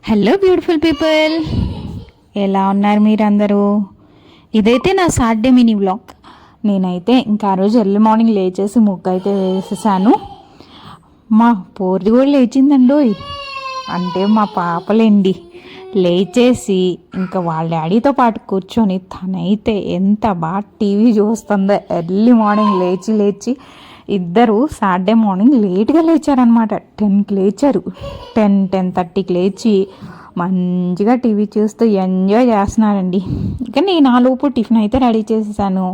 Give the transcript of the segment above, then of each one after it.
Hello beautiful people, ఎలా ఉన్నారు మీరందరూ? ఇదైతే నా సాటర్డే మినీ వ్లాగ్. నేనైతే ఇంకా ఆ రోజు ఎర్లీ మార్నింగ్ లేచేసి ముగ్గు అయితే వేసేసాను. మా పోర్ది కూడా లేచిందండోయ్, అంటే మా పాపలేండి. లేచేసి ఇంకా వాళ్ళ డాడీతో పాటు కూర్చొని తనైతే ఎంత బాగా టీవీ చూస్తుందో. ఎర్లీ మార్నింగ్ లేచి ఇద్దరు సాటర్డే మార్నింగ్ లేట్గా లేచారనమాట. 10కి లేచారు. 10:30కి లేచి మంచిగా టీవీ చూస్తూ ఎంజాయ్ చేస్తున్నారండి. ఇంకా నేను ఆ లోపు టిఫిన్ అయితే రెడీ చేసేసాను.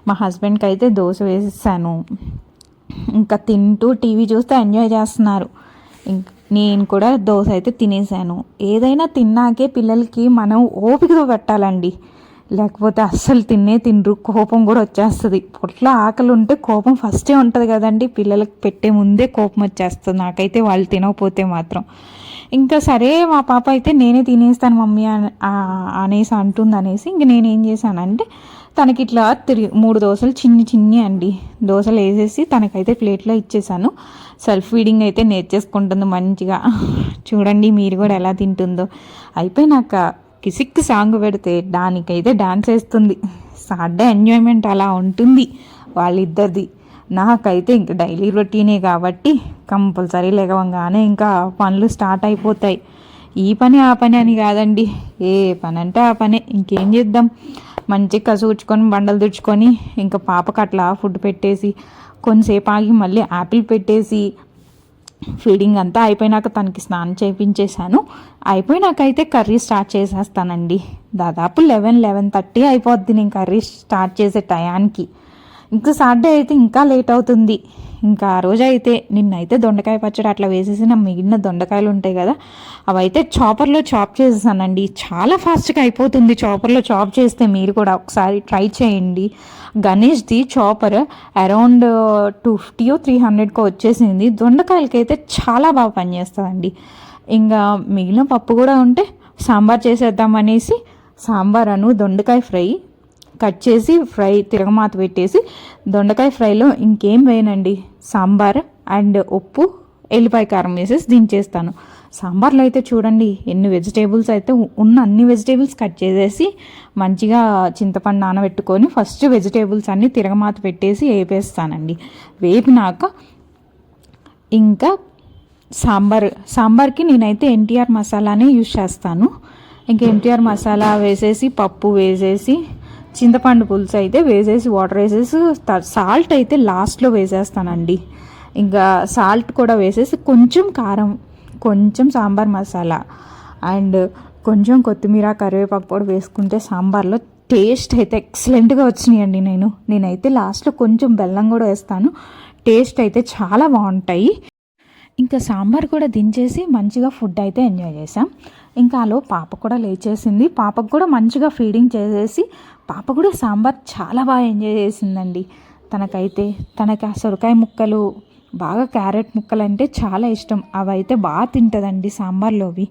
మా హస్బెండ్కి అయితే దోశ వేసేసాను. ఇంకా తింటూ టీవీ చూస్తూ ఎంజాయ్ చేస్తున్నారు. నేను కూడా దోశ అయితే తినేసాను. ఏదైనా తిన్నాకే పిల్లలకి మనం ఓపికతో పెట్టాలండి, లేకపోతే అస్సలు తినరు. కోపం కూడా వచ్చేస్తుంది. పొట్లో ఆకలి ఉంటే కోపం ఫస్టే ఉంటుంది కదండి. పిల్లలకి పెట్టే ముందే కోపం వచ్చేస్తుంది నాకైతే, వాళ్ళు తినకపోతే మాత్రం. ఇంకా సరే మా పాప అయితే నేనే తినేస్తాను మమ్మీ అనేసి అంటుందనేసి ఇంక నేనేం చేశానంటే తనకి ఇట్లా 3 దోశలు చిన్ని అండి దోశలు వేసేసి తనకైతే ప్లేట్లో ఇచ్చేసాను. సెల్ఫ్ ఫీడింగ్ అయితే నేర్చేసుకుంటుంది మంచిగా. చూడండి మీరు కూడా ఎలా తింటుందో. అయిపోయినాక కిసిక్ సాంగ్ పెడితే దానికైతే డాన్స్ వేస్తుంది. సాటర్డే ఎంజాయ్మెంట్ అలా ఉంటుంది వాళ్ళిద్దరిది. నాకైతే ఇంకా డైలీ రొటీనే కాబట్టి కంపల్సరీ లేవగానే ఇంకా పనులు స్టార్ట్ అయిపోతాయి. ఈ పని ఆ పని అని కాదండి, ఏ పని అంటే ఆ పనే. ఇంకేం చేద్దాం, మంచిగా కసుగుచ్చుకొని బండలు తుడుచుకొని ఇంకా పాపకు అట్లా ఫుడ్ పెట్టేసి కొంతసేపు ఆగి మళ్ళీ యాపిల్ పెట్టేసి ఫీడింగ్ అంతా అయిపోయినాక తనకి స్నానం చేయించేసాను. అయిపోయినాకైతే కర్రీ స్టార్ట్ చేసేస్తానండి. దాదాపు 11:30 అయిపోద్ది నేను కర్రీ స్టార్ట్ చేసే టయానికి. ఇంకా సాటర్డే అయితే ఇంకా లేట్ అవుతుంది. ఇంకా ఆ రోజు అయితే నిన్నైతే దొండకాయ పచ్చడి అట్లా వేసేసి నా మిగిలిన దొండకాయలు ఉంటాయి కదా, అవైతే చాపర్లో చాప్ చేసేసానండి. చాలా ఫాస్ట్గా అయిపోతుంది చాపర్లో చాప్ చేస్తే. మీరు కూడా ఒకసారి ట్రై చేయండి. గణేష్ది చాపర్ అరౌండ్ 250 300 వచ్చేసింది. దొండకాయలకి అయితే చాలా బాగా పనిచేస్తుందండి. ఇంకా మిగిలిన పప్పు కూడా ఉంటే సాంబార్ చేసేద్దామనేసి సాంబార్ దొండకాయ ఫ్రై కట్ చేసి ఫ్రై తిరగమాత పెట్టేసి దొండకాయ ఫ్రైలో ఇంకేం వేయనండి, సాంబార్ అండ్ ఉప్పు ఎల్లిపాయ కారం వేసేసి దించేస్తాను. సాంబార్లో అయితే చూడండి ఎన్ని వెజిటేబుల్స్ అయితే ఉన్న అన్ని వెజిటేబుల్స్ కట్ చేసేసి మంచిగా చింతపండు నానబెట్టుకొని ఫస్ట్ వెజిటేబుల్స్ అన్నీ తిరగమాత పెట్టేసి వేపేస్తానండి. వేపినాక ఇంకా సాంబార్కి నేనైతే ఎన్టీఆర్ మసాలానే యూజ్ చేస్తాను. ఇంకా ఎన్టీఆర్ మసాలా వేసేసి పప్పు వేసేసి చింతపండు పులుసు అయితే వేసేసి వాటర్ వేసేసి సాల్ట్ అయితే లాస్ట్లో వేసేస్తానండి. ఇంకా సాల్ట్ కూడా వేసేసి కొంచెం కారం, కొంచెం సాంబార్ మసాలా అండ్ కొంచెం కొత్తిమీర కరివేపాకు కూడా వేసుకుంటే సాంబార్లో టేస్ట్ అయితే ఎక్సలెంట్గా వచ్చినాయండి. నేనైతే లాస్ట్లో కొంచెం బెల్లం కూడా వేస్తాను. టేస్ట్ అయితే చాలా బాగుంటాయి. ఇంకా సాంబార్ కూడా దించేసి మంచిగా ఫుడ్ అయితే ఎంజాయ్ చేసాం. ఇంకా అలో పాప కూడా లేచేసింది. పాపకు కూడా మంచిగా ఫీడింగ్ చేసేసి పాప కూడా సాంబార్ చాలా బాగా ఎంజాయ్ చేసిందండి. తనకి ఆ సొరకాయ ముక్కలు బాగా క్యారెట్ ముక్కలు అంటే చాలా ఇష్టం. అవైతే బాగా తింటుందండి. సాంబార్లోవి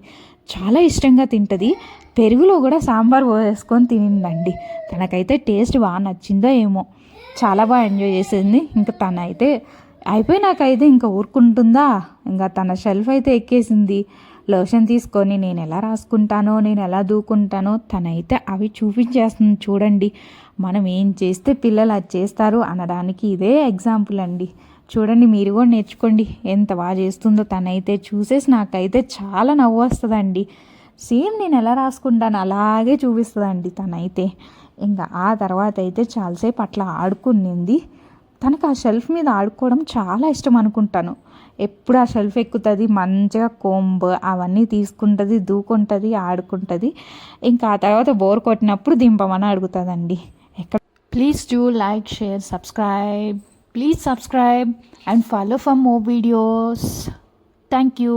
చాలా ఇష్టంగా తింటుంది. పెరుగులో కూడా సాంబార్ వేసుకొని తినిందండి. తనకైతే టేస్ట్ బాగా నచ్చిందో ఏమో, చాలా బాగా ఎంజాయ్ చేసింది. ఇంకా తనైతే అయిపోయినాకైతే ఇంకా ఊరుకుంటుందా, ఇంకా తన షెల్ఫ్ అయితే ఎక్కేసింది. లోషన్ తీసుకొని నేను ఎలా రాసుకుంటానో, నేను ఎలా దూకుంటానో తనైతే అవి చూపించేస్తుంది. చూడండి, మనం ఏం చేస్తే పిల్లలు అది చేస్తారు అనడానికి ఇదే ఎగ్జాంపుల్ అండి. చూడండి, మీరు కూడా నేర్చుకోండి. ఎంత బాగా చేస్తుందో తనైతే. చూసేసి నాకైతే చాలా నవ్వు వస్తుందండి. సేమ్ నేను ఎలా రాసుకుంటాను అలాగే చూపిస్తుందండి తనైతే. ఇంకా ఆ తర్వాత అయితే చాలాసేపు అట్లా ఆడుకునింది. తనకు ఆ షెల్ఫ్ మీద ఆడుకోవడం చాలా ఇష్టం అనుకుంటాను. ఎప్పుడు ఆ షెల్ఫ్ ఎక్కుతుంది, మంచిగా కోంబ్ అవన్నీ తీసుకుంటుంది, దూకుంటుంది, ఆడుకుంటుంది. ఇంకా ఆ తర్వాత బోర్ కొట్టినప్పుడు దింపమని అడుగుతుందండి. Please do like, share, subscribe. Please subscribe and follow for more videos. Thank you.